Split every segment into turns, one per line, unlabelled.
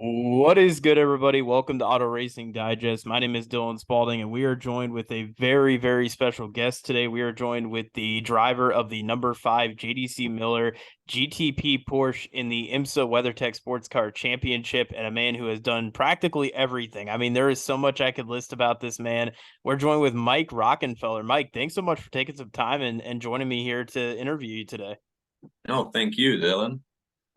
What is good, everybody? Welcome to Auto Racing Digest. My name is Dylan Spalding, and we are joined with a very, very special guest today. We are joined with the driver of the number 5 JDC Miller GTP Porsche in the IMSA WeatherTech Sports Car Championship, and a man who has done practically everything. I mean, there is so much I could list about this man. We're joined with Mike Rockenfeller. Mike, thanks so much for taking some time and joining me here to interview you today.
No, thank you, Dylan.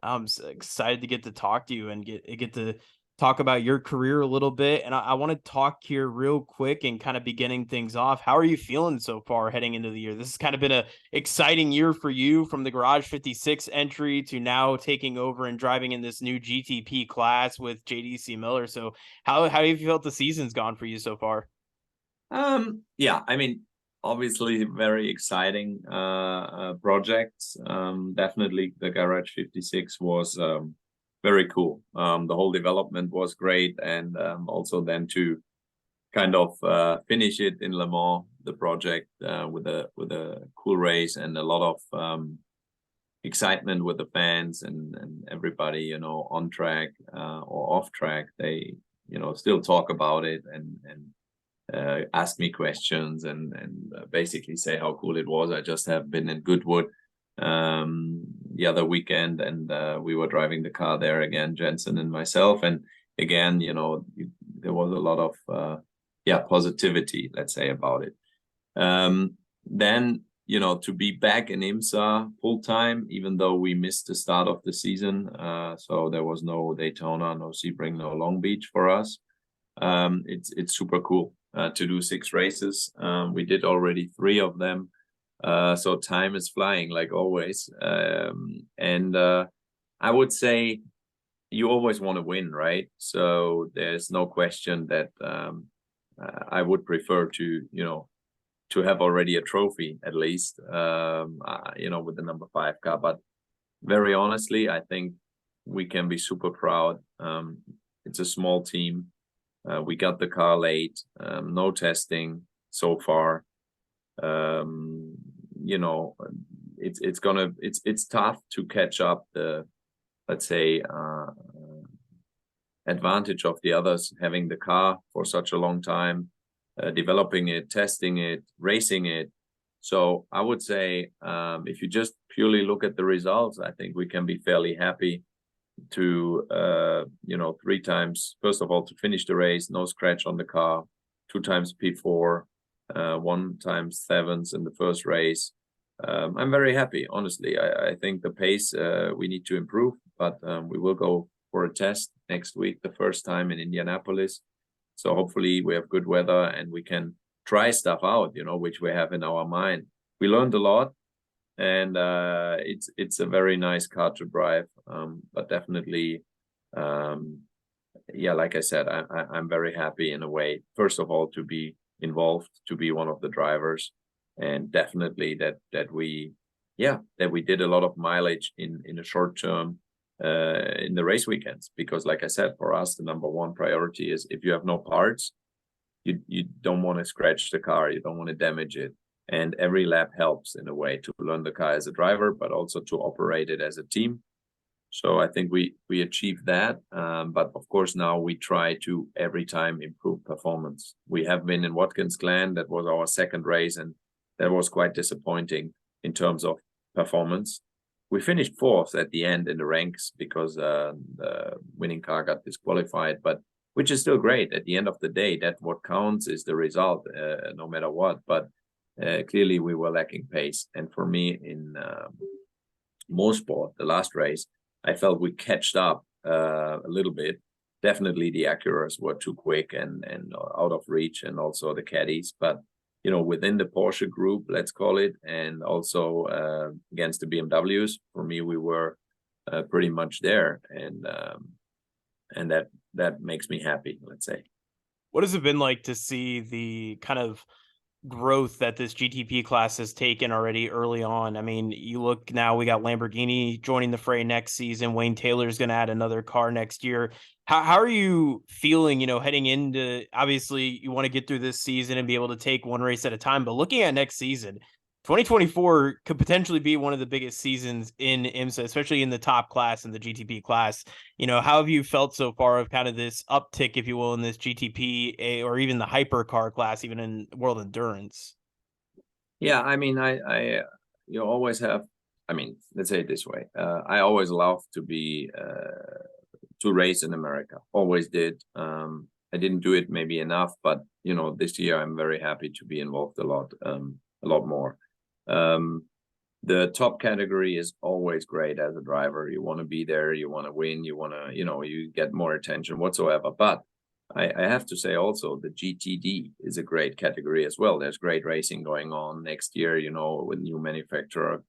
I'm excited to get to talk to you and get to talk about your career a little bit. And I want to talk here real quick and kind of beginning things off. How are you feeling so far heading into the year? This has kind of been a exciting year for you, from the Garage 56 entry to now taking over and driving in this new GTP class with JDC Miller. So how have you felt the season's gone for you so far?
Yeah, I mean, obviously very exciting projects. Definitely the Garage 56 was very cool. The whole development was great, and also then to kind of finish it in Le Mans, the project with a cool race and a lot of excitement with the fans and everybody, on track or off track. They, still talk about it and ask me questions and basically say how cool it was. I just have been in Goodwood the other weekend, and we were driving the car there again, Jensen and myself, and again, there was a lot of positivity, let's say, about it. Then, to be back in IMSA full time, even though we missed the start of the season, so there was no Daytona, no Sebring, no Long Beach for us. It's super cool to do 6 races. We did already 3 of them. So time is flying like always. And I would say you always want to win, right? So there's no question that I would prefer to have already a trophy at least, with the number 5 car. But very honestly, I think we can be super proud. It's a small team. We got the car late, no testing so far. It's tough to catch up the, let's say, advantage of the others having the car for such a long time, developing it, testing it, racing it. So I would say, if you just purely look at the results, I think we can be fairly happy to 3 times, first of all, to finish the race, no scratch on the car, 2 times P4, 1 times 7s in the first race. I'm very happy, honestly. I think the pace we need to improve, but we will go for a test next week, the first time in Indianapolis. So hopefully we have good weather and we can try stuff out, which we have in our mind. We learned a lot, and it's a very nice car to drive, but definitely, like I said, I'm very happy in a way, first of all, to be involved, to be one of the drivers, and definitely that we did a lot of mileage in a short term in the race weekends, because like I said, for us the number 1 priority is, if you have no parts, you don't want to scratch the car, you don't want to damage it. And every lap helps in a way to learn the car as a driver, but also to operate it as a team. So I think we achieved that. But of course, now we try to every time improve performance. We have been in Watkins Glen. That was our 2nd race, and that was quite disappointing in terms of performance. We finished 4th at the end in the ranks because the winning car got disqualified, but which is still great. At the end of the day, that what counts is the result, no matter what. But clearly we were lacking pace. And for me, in Motorsport, the last race, I felt we catched up a little bit. Definitely the Acuras were too quick and out of reach, and also the caddies. But within the Porsche group, let's call it, and also against the BMWs, for me, we were pretty much there, and that makes me happy, let's say.
What has it been like to see the kind of growth that this GTP class has taken already early on? I mean, you look now, we got Lamborghini joining the fray next season. Wayne Taylor's going to add another car next year. How are you feeling, heading into, obviously you want to get through this season and be able to take one race at a time, but looking at next season, 2024 could potentially be one of the biggest seasons in IMSA, especially in the top class in the GTP class. How have you felt so far of kind of this uptick, if you will, in this GTP or even the hypercar class, even in World Endurance?
Yeah, I mean, you always have. I mean, let's say it this way. I always love to race in America. Always did. I didn't do it maybe enough, but this year I'm very happy to be involved a lot more. Um, the top category is always great as a driver. You want to be there, you want to win, you want to, you get more attention whatsoever. But I have to say also the GTD is a great category as well. There's great racing going on next year, with new manufacturer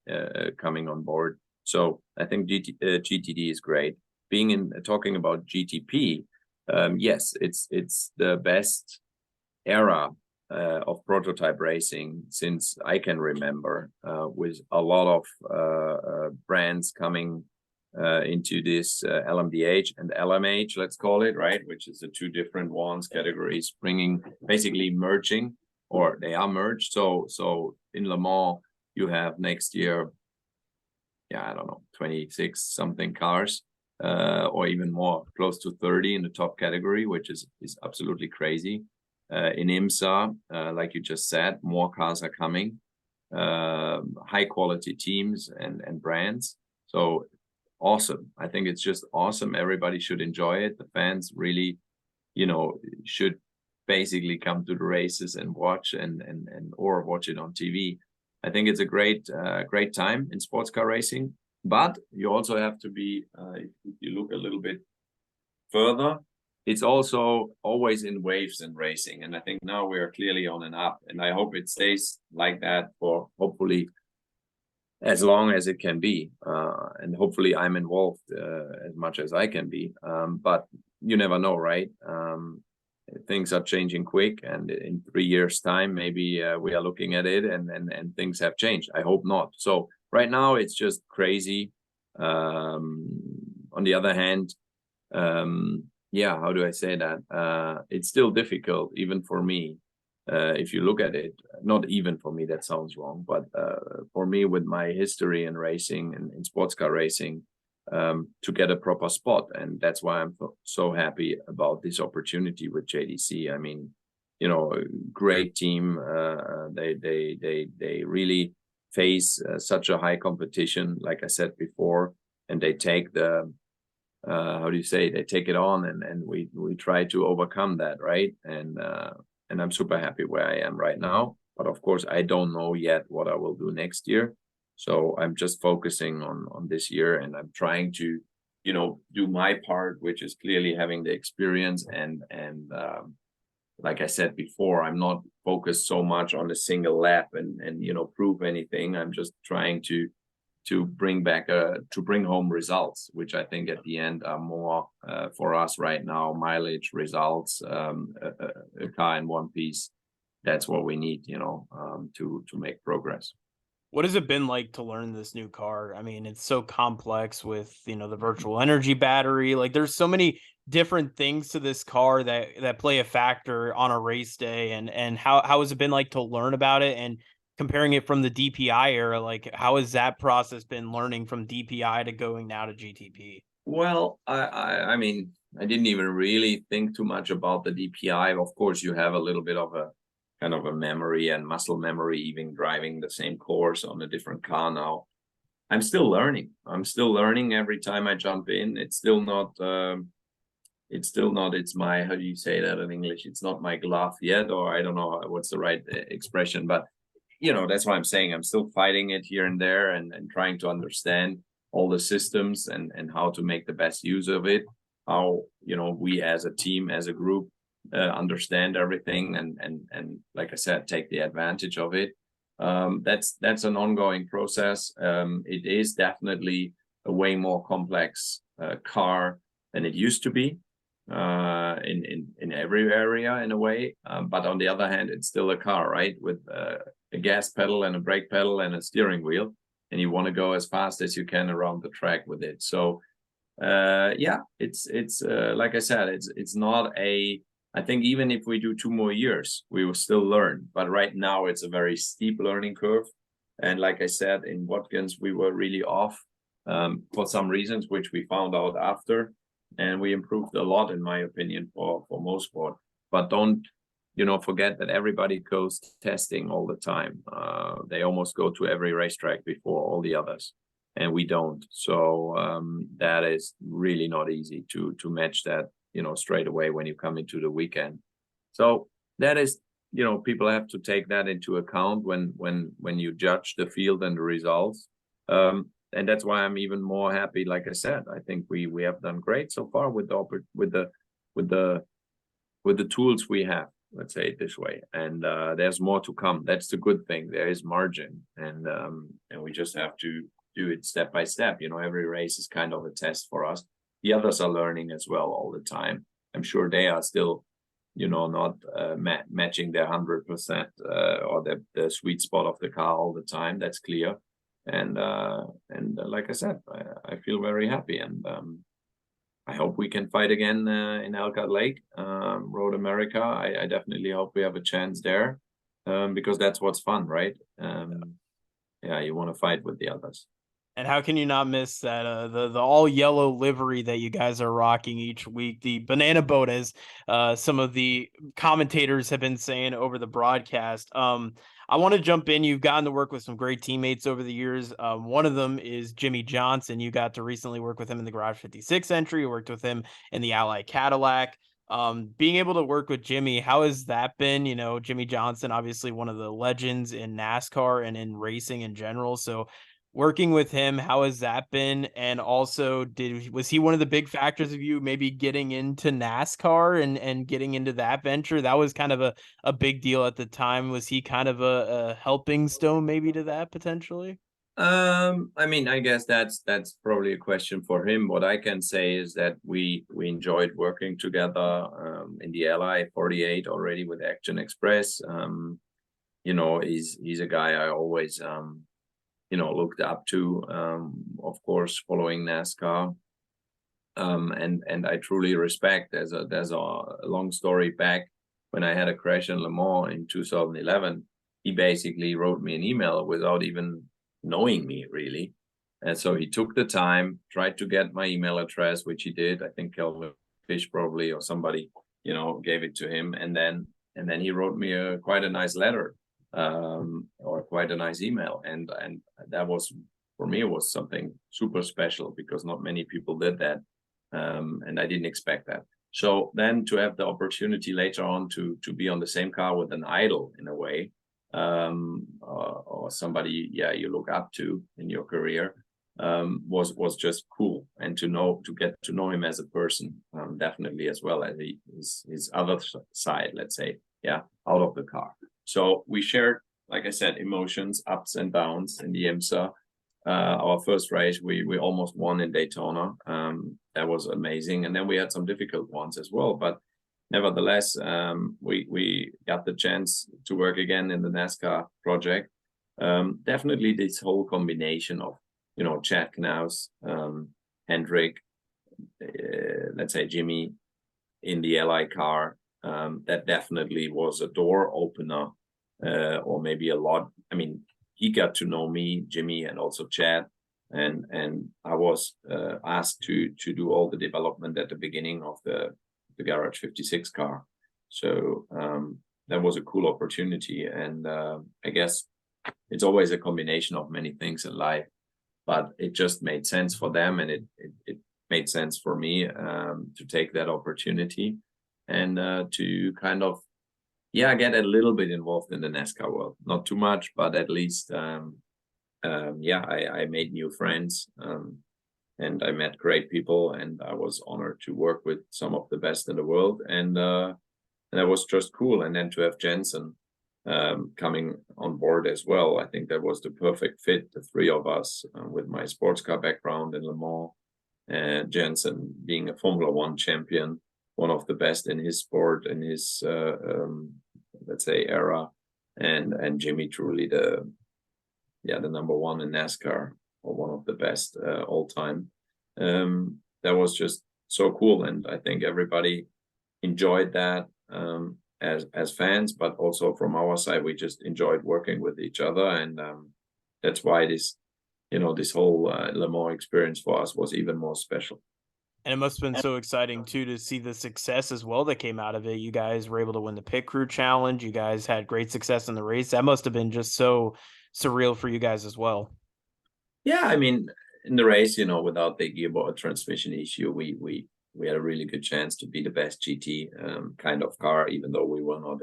coming on board. So I think GTD is great. Talking about GTP, yes, it's the best era of prototype racing since I can remember, with a lot of brands coming into this LMDH and LMH, let's call it, right, which is the two different ones categories, bringing basically merging, or they are merged. So in Le Mans you have next year, yeah, I don't know, 26 something cars, or even more, close to 30 in the top category, which is absolutely crazy. In IMSA, like you just said, more cars are coming, high quality teams and brands. So awesome. I think it's just awesome. Everybody should enjoy it. The fans really, should basically come to the races and watch or watch it on TV. I think it's a great time in sports car racing, but you also have to be, if you look a little bit further, it's also always in waves in racing. And I think now we are clearly on an up, and I hope it stays like that for hopefully as long as it can be. And hopefully I'm involved as much as I can be. But you never know, right? Things are changing quick, and in 3 years' time, maybe we are looking at it and things have changed. I hope not. So right now it's just crazy. On the other hand, yeah, how do I say that? It's still difficult, even for me. If you look at it, not even for me, that sounds wrong, but for me, with my history in racing and in sports car racing, to get a proper spot. And that's why I'm so happy about this opportunity with JDC. I mean, a great team. They really face such a high competition, like I said before, and they take how do you say, they take it on, and we try to overcome that, right? And I'm super happy where I am right now. But of course, I don't know yet what I will do next year. So I'm just focusing on this year, and I'm trying to, do my part, which is clearly having the experience. And like I said before, I'm not focused so much on a single lap and prove anything. I'm just trying to bring home results, which I think at the end are more for us right now, mileage, results, a car in one piece. That's what we need, to make progress.
What has it been like to learn this new car? I mean, it's so complex with, the virtual energy battery. Like there's so many different things to this car that play a factor on a race day. And how has it been like to learn about it, and comparing it from the DPI era? Like how has that process been, learning from DPI to going now to GTP?
Well, I mean, I didn't even really think too much about the DPI. Of course, you have a little bit of a kind of a memory and muscle memory, even driving the same course on a different car now. I'm still learning. I'm still learning every time I jump in. It's still not. It's my, how do you say that in English? It's not my glove yet, or I don't know what's the right expression. But that's what I'm saying. I'm still fighting it here and there, and trying to understand all the systems and how to make the best use of it. How we as a team, as a group, understand everything, and like I said, take the advantage of it. That's an ongoing process. It is definitely a way more complex car than it used to be, in every area in a way. But on the other hand, it's still a car, right? With a gas pedal and a brake pedal and a steering wheel, and you want to go as fast as you can around the track with it. So yeah, it's like I said, it's not a, I think even if we do 2 more years, we will still learn. But right now it's a very steep learning curve. And like I said, in Watkins, we were really off for some reasons, which we found out after. And we improved a lot, in my opinion, for most sport. But don't, forget that everybody goes testing all the time. They almost go to every racetrack before all the others, and we don't. So that is really not easy to match that, straight away when you come into the weekend. So that is, people have to take that into account when you judge the field and the results. And that's why I'm even more happy. Like I said, I think we have done great so far with the tools we have. Let's say it this way. And there's more to come. That's the good thing. There is margin, and we just have to do it step by step. Every race is kind of a test for us. The others are learning as well all the time. I'm sure they are still, not matching their 100% or the sweet spot of the car all the time. That's clear. And like I said, I feel very happy, and I hope we can fight again in Elkhart Lake, Road America. I definitely hope we have a chance there, because that's what's fun, right? Yeah, you want to fight with the others.
And how can you not miss that the all yellow livery that you guys are rocking each week, the banana boat, as some of the commentators have been saying over the broadcast. I want to jump in. You've gotten to work with some great teammates over the years. One of them is Jimmy Johnson. You got to recently work with him in the Garage 56 entry. You worked with him in the Ally Cadillac. Being able to work with Jimmy, how has that been? Jimmy Johnson, obviously one of the legends in NASCAR and in racing in general. So working with him, how has that been? And also, was he one of the big factors of you maybe getting into NASCAR and getting into that venture? That was kind of a big deal at the time. Was he kind of a helping stone maybe to that potentially?
I mean, I guess that's probably a question for him. What I can say is that we enjoyed working together in the Ally 48 already with Action Express. He's a guy I always looked up to, of course, following NASCAR. And I truly respect. There's a long story back when I had a crash in Le Mans in 2011. He basically wrote me an email without even knowing me, really. And so he took the time, tried to get my email address, which he did. I think Kelvin Fish probably, or somebody, gave it to him. And then he wrote me quite a nice letter, or quite a nice email. And that was, for me, it was something super special, because not many people did that. And I didn't expect that. So then to have the opportunity later on to be on the same car with an idol in a way, or somebody, you look up to in your career, was just cool. And to get to know him as a person, definitely, as well as his other side, let's say, out of the car. So we shared, like I said, emotions, ups and downs in the IMSA. Our first race, we almost won in Daytona. That was amazing. And then we had some difficult ones as well. But nevertheless, we got the chance to work again in the NASCAR project. Definitely this whole combination of, Chad Knaus, Hendrick, let's say Jimmy in the Ally car, that definitely was a door opener, or maybe a lot. I mean, he got to know me, Jimmy, and also Chad, and I was asked to do all the development at the beginning of the Garage 56 car. So that was a cool opportunity, and I guess it's always a combination of many things in life, but it just made sense for them, and it made sense for me to take that opportunity and to kind of get a little bit involved in the NASCAR world. Not too much, but at least I made new friends, and I met great people, and I was honored to work with some of the best in the world, and that was just cool. And then to have Jensen coming on board as well, I think that was the perfect fit, the three of us, with my sports car background in Le Mans, and Jensen being a Formula One champion, one of the best in his sport, in his let's say era, and Jimmy truly the number one in NASCAR, or one of the best all time. That was just so cool, and I think everybody enjoyed that, as fans, but also from our side, we just enjoyed working with each other, and that's why this, this whole Le Mans experience for us was even more special.
And it must have been so exciting too to see the success as well that came out of it. You guys were able to win the pit crew challenge. You guys had great success in the race. That must have been just so surreal for you guys as well.
Yeah, I mean, in the race, without the gearbox transmission issue, we had a really good chance to be the best GT kind of car, even though we were not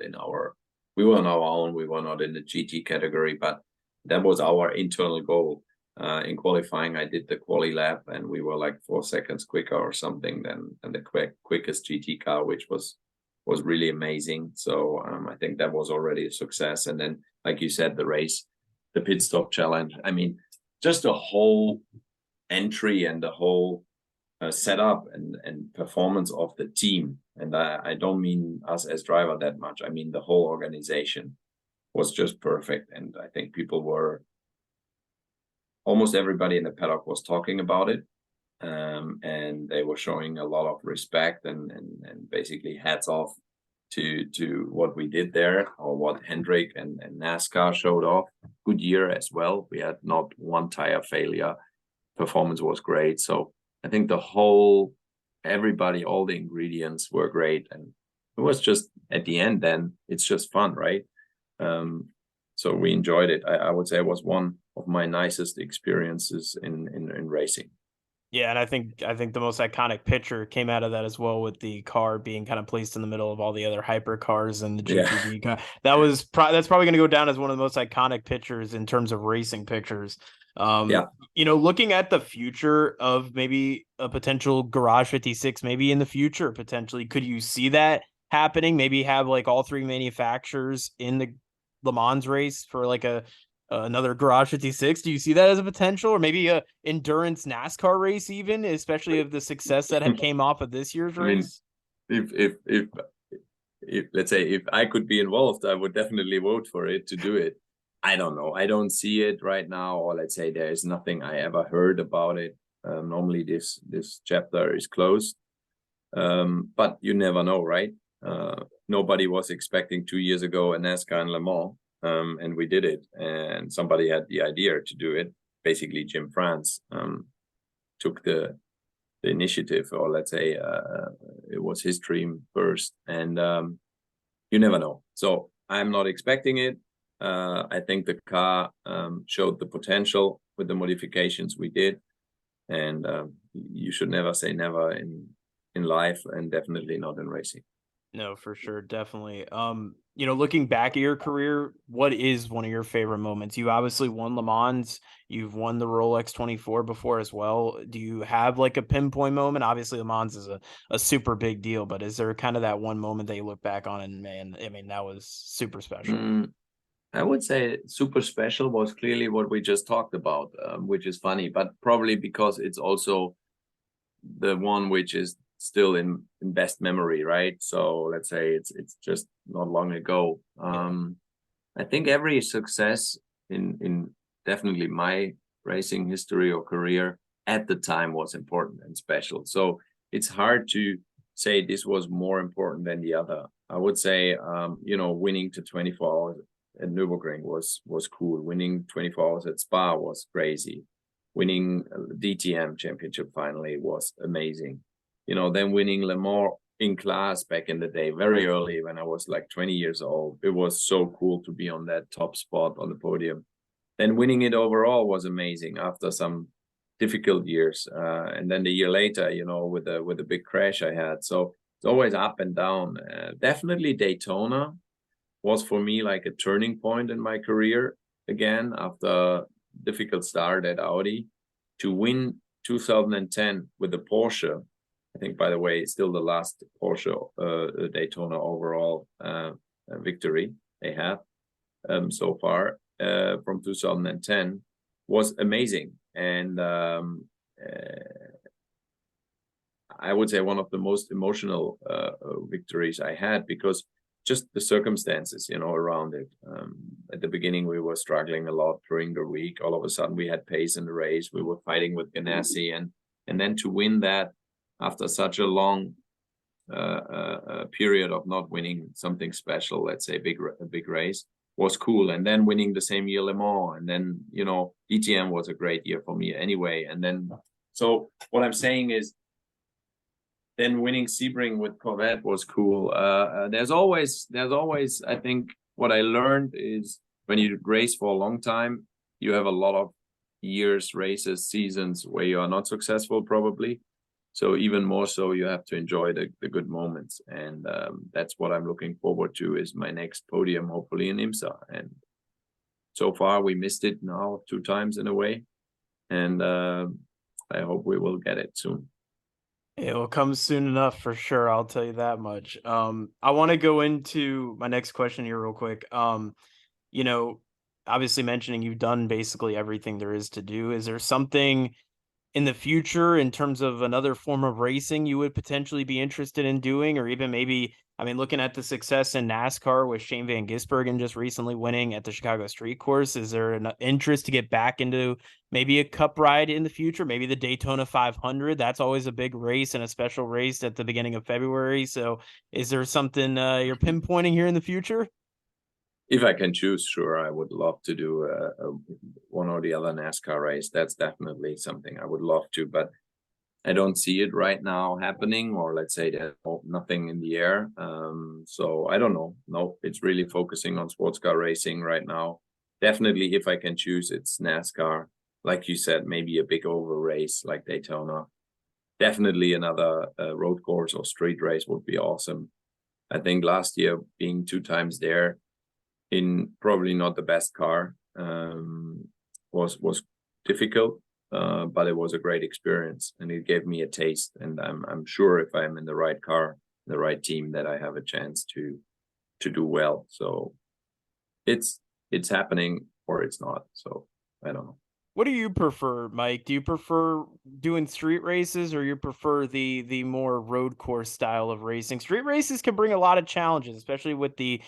we were on our own, we were not in the GT category, but that was our internal goal. In qualifying, I did the quali lap, and we were like 4 seconds quicker or something than the quickest GT car, which was really amazing. So I think that was already a success. And then, like you said, the race, the pit stop challenge. I mean, just the whole entry and the whole setup and performance of the team. And I don't mean us as driver that much. I mean the whole organization was just perfect. And I think almost everybody in the paddock was talking about it. And they were showing a lot of respect and basically hats off to what we did there, or what Hendrick and NASCAR showed off. Good year as well. We had not one tire failure. Performance was great. So I think everybody, all the ingredients were great. And it was just at the end, then it's just fun, right? So we enjoyed it. I would say it was one of my nicest experiences in racing.
Yeah, and I think the most iconic picture came out of that as well, with the car being kind of placed in the middle of all the other hyper cars and the
Yeah.
GTP car. That's probably going to go down as one of the most iconic pictures in terms of racing pictures.
Yeah.
Looking at the future of maybe a potential Garage 56, maybe in the future, potentially, could you see that happening? Maybe have like all three manufacturers in the Le Mans race for like another Garage 56. Do you see that as a potential, or maybe a endurance NASCAR race, even, especially of the success that came off of this year's race?
I mean, if let's say if I could be involved, I would definitely vote for it to do it. I don't know. I don't see it right now, or let's say there is nothing I ever heard about it. Normally, this chapter is closed, but you never know, right? Nobody was expecting 2 years ago a NASCAR in Le Mans, and we did it. And somebody had the idea to do it. Basically, Jim France took the initiative, or let's say it was his dream first. And you never know. So I'm not expecting it. I think the car showed the potential with the modifications we did, and you should never say never in life, and definitely not in racing.
No, for sure, definitely. Looking back at your career, what is one of your favorite moments? You obviously won Le Mans, you've won the Rolex 24 before as well. Do you have like a pinpoint moment? Obviously, Le Mans is a super big deal, but is there kind of that one moment that you look back on and, man, I mean, that was super special?
I would say super special was clearly what we just talked about, which is funny, but probably because it's also the one which is still in best memory, right? So let's say it's just not long ago. I think every success in definitely my racing history or career at the time was important and special. So it's hard to say this was more important than the other. I would say, winning to 24 hours at Nürburgring was cool. Winning 24 hours at Spa was crazy. Winning DTM championship finally was amazing. Then winning Le Mans in class back in the day, very early when I was like 20 years old. It was so cool to be on that top spot on the podium. Then winning it overall was amazing after some difficult years. And then the year later, with the big crash I had. So it's always up and down. Definitely Daytona was for me like a turning point in my career again, after difficult start at Audi, to win 2010 with the Porsche. I think, by the way, it's still the last Porsche Daytona overall victory they have so far from 2010 was amazing. And I would say one of the most emotional victories I had, because just the circumstances, around it. At the beginning, we were struggling a lot during the week. All of a sudden, we had pace in the race. We were fighting with Ganassi, and then to win that after such a long period of not winning something special, let's say a big race, was cool. And then winning the same year Le Mans, and then, you know, DTM was a great year for me anyway. And then, so what I'm saying is, then winning Sebring with Corvette was cool. There's always, I think what I learned is when you race for a long time, you have a lot of years, races, seasons where you are not successful probably. So even more so, you have to enjoy the good moments. And that's what I'm looking forward to, is my next podium, hopefully in IMSA. And so far we missed it now 2 times in a way. And I hope we will get it soon.
It will come soon enough for sure. I'll tell you that much. I want to go into my next question here real quick. You know, obviously mentioning you've done basically everything there is to do. Is there something in the future in terms of another form of racing you would potentially be interested in doing, or even maybe, I mean, looking at the success in NASCAR with Shane Van Gisbergen just recently winning at the Chicago Street Course, is there an interest to get back into maybe a cup ride in the future, maybe the Daytona 500? That's always a big race and a special race at the beginning of February. So is there something you're pinpointing here in the future?
If I can choose, sure, I would love to do one or the other NASCAR race. That's definitely something I would love to, but I don't see it right now happening, or let's say there's nothing in the air. So I don't know. No, it's really focusing on sports car racing right now. Definitely, if I can choose, it's NASCAR. Like you said, maybe a big oval race like Daytona. Definitely another road course or street race would be awesome. I think last year being 2 times there in probably not the best car was difficult, but it was a great experience, and it gave me a taste. And I'm sure if I'm in the right car, the right team, that I have a chance to do well. So it's happening or it's not. So I don't know.
What do you prefer, Mike? Do you prefer doing street races, or you prefer the more road course style of racing? Street races can bring a lot of challenges, especially with the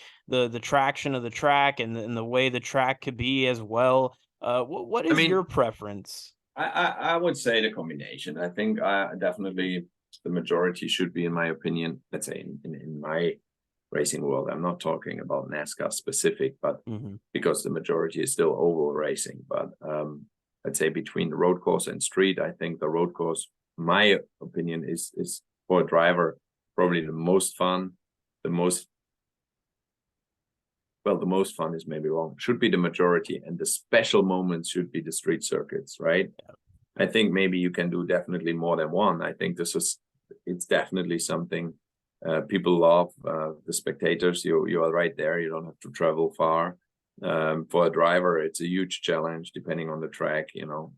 traction of the track and the way the track could be as well. What
I
is
mean,
your preference?
I would say the combination. I think definitely the majority should be, in my opinion, let's say in my racing world. I'm not talking about NASCAR specific, but
Hmm.
because the majority is still oval racing. But let's say between the road course and street, I think the road course, my opinion, is for a driver probably the most fun, the most well, the most fun is maybe wrong, should be the majority, and the special moments should be the street circuits, right? I think maybe you can do definitely more than one. I think it's definitely something people love. The spectators, you are right there. You don't have to travel far. For a driver, it's a huge challenge depending on the track, you know,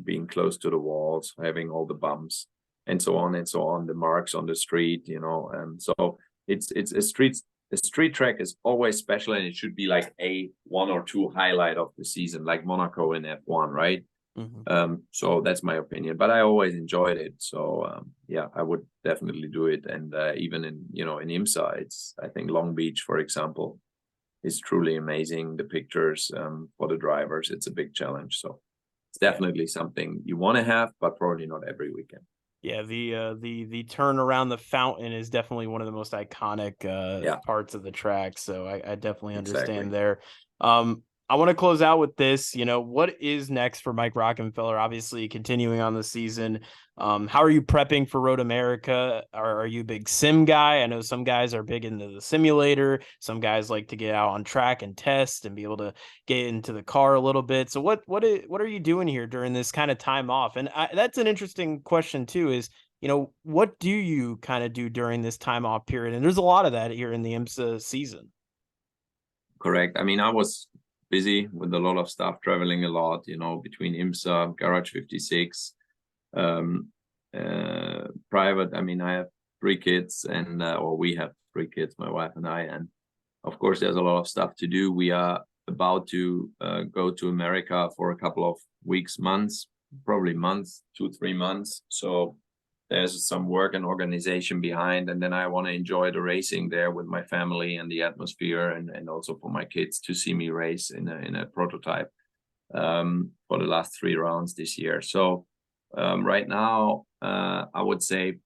being close to the walls, having all the bumps and so on and so on, the marks on the street, you know. So it's a street track is always special, and it should be like a 1 or 2 highlight of the season, like Monaco in F1, right?
Hmm.
So that's my opinion, but I always enjoyed it. So yeah, I would definitely do it. And even in, you know, in IMSA, it's, I think Long Beach, for example, is truly amazing. The pictures for the drivers, it's a big challenge. So it's definitely something you want to have, but probably not every weekend.
Yeah, the turn around the fountain is definitely one of the most iconic
Yeah,
parts of the track. So I definitely understand
exactly.
there. I want to close out with this. You know, what is next for Mike Rockenfeller? Obviously, continuing on the season. How are you prepping for Road America? Are you a big sim guy? I know some guys are big into the simulator. Some guys like to get out on track and test and be able to get into the car a little bit. So what are you doing here during this kind of time off? And that's an interesting question too. Is, you know, what do you kind of do during this time off period? And there's a lot of that here in the IMSA season.
Correct. I mean, I was busy with a lot of stuff, traveling a lot, you know, between IMSA, Garage 56, um, private. I mean, I have 3 kids, and or we have 3 kids, my wife and I, and of course, there's a lot of stuff to do. We are about to go to America for a couple of weeks, months, probably months, 2, 3 months. So there's some work and organization behind, and then I want to enjoy the racing there with my family and the atmosphere, and also for my kids to see me race in a prototype for the last 3 rounds this year. So right now, I would say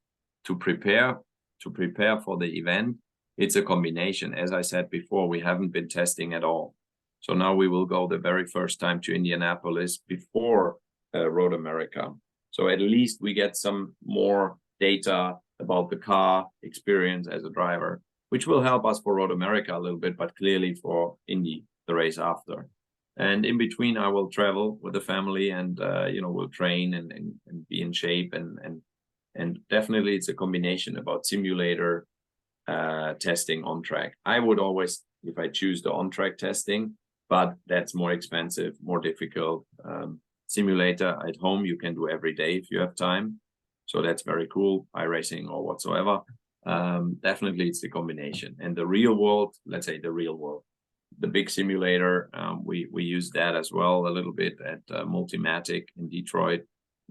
to prepare for the event, it's a combination. As I said before, we haven't been testing at all. So now we will go the very first time to Indianapolis before Road America. So at least we get some more data about the car experience as a driver, which will help us for Road America a little bit, but clearly for Indy, the race after. And in between, I will travel with the family, and we'll train and be in shape, and definitely it's a combination about simulator testing on track. I would always, if I choose the on track testing, but that's more expensive, more difficult. Simulator at home you can do every day if you have time, so that's very cool. iRacing or whatsoever. Definitely it's the combination. And the real world, let's say the real world, the big simulator, we use that as well a little bit at Multimatic in Detroit.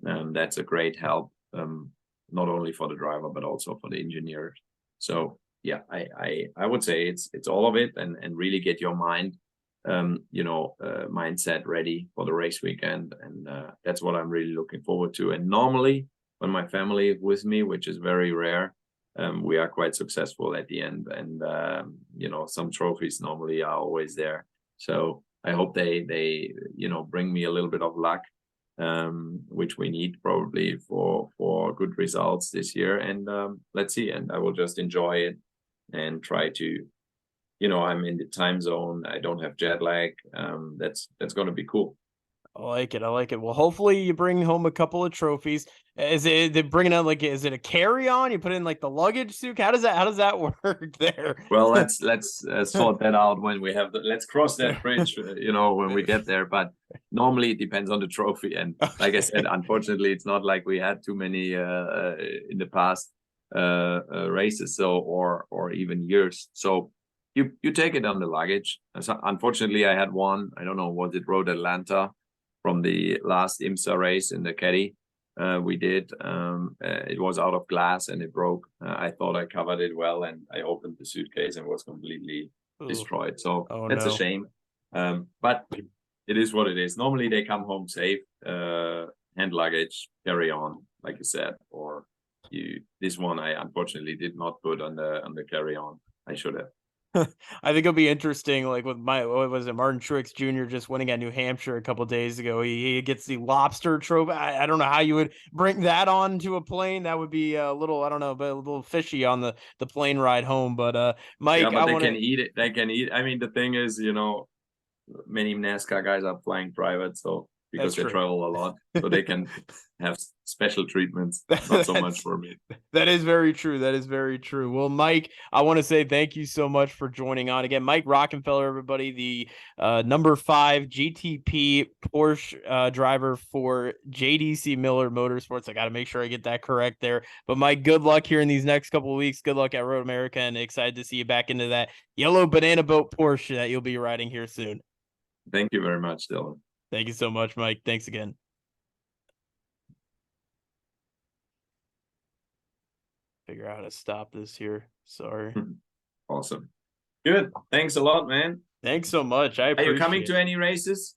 That's a great help, not only for the driver but also for the engineers. So yeah, I would say it's all of it, and really get your mind mindset ready for the race weekend, and that's what I'm really looking forward to. And normally when my family is with me, which is very rare, we are quite successful at the end, and some trophies normally are always there. So I hope they bring me a little bit of luck, which we need probably for good results this year. And let's see, and I will just enjoy it and try to, I'm in the time zone, I don't have jet lag. That's going to be cool.
I like it. I like it. Well, hopefully you bring home a couple of trophies. Is it they bringing out like, is it a carry on? You put in like the luggage suit? How does that work there?
Well, let's sort that out when we have let's cross that bridge, when we get there. But normally it depends on the trophy. And like I said, unfortunately, it's not like we had too many in the past races, or even years. So you take it on the luggage. So unfortunately, I had one. I don't know, was it Road Atlanta from the last IMSA race in the Caddy? We did. It was out of glass and it broke. I thought I covered it well, and I opened the suitcase and was completely destroyed. So that's a shame. But it is what it is. Normally they come home safe. Hand luggage, carry on, like you said. Or this one I unfortunately did not put on the carry on. I should have.
I think it'll be interesting, like with what was it, Martin Truex Jr. just winning at New Hampshire a couple days ago. He gets the lobster trophy. I don't know how you would bring that on to a plane. That would be a little, I don't know, but a little fishy on the plane ride home. But Mike,
yeah, but they can eat it. They can eat. I mean, the thing is, many NASCAR guys are flying private, so because they travel a lot, so they can have special treatments. Not so much for me.
That is very true. That is very true. Well, Mike, I want to say thank you so much for joining on again. Mike Rockenfeller, everybody, the number 5 GTP Porsche driver for JDC Miller Motorsports. I got to make sure I get that correct there. But Mike, good luck here in these next couple of weeks. Good luck at Road America, and excited to see you back into that yellow banana boat Porsche that you'll be riding here soon.
Thank you very much, Dylan.
Thank you so much, Mike. Thanks again. Figure out how to stop this here. Sorry.
Awesome. Good. Thanks a lot, man.
Thanks so much. I appreciate it.
Are you coming to any races?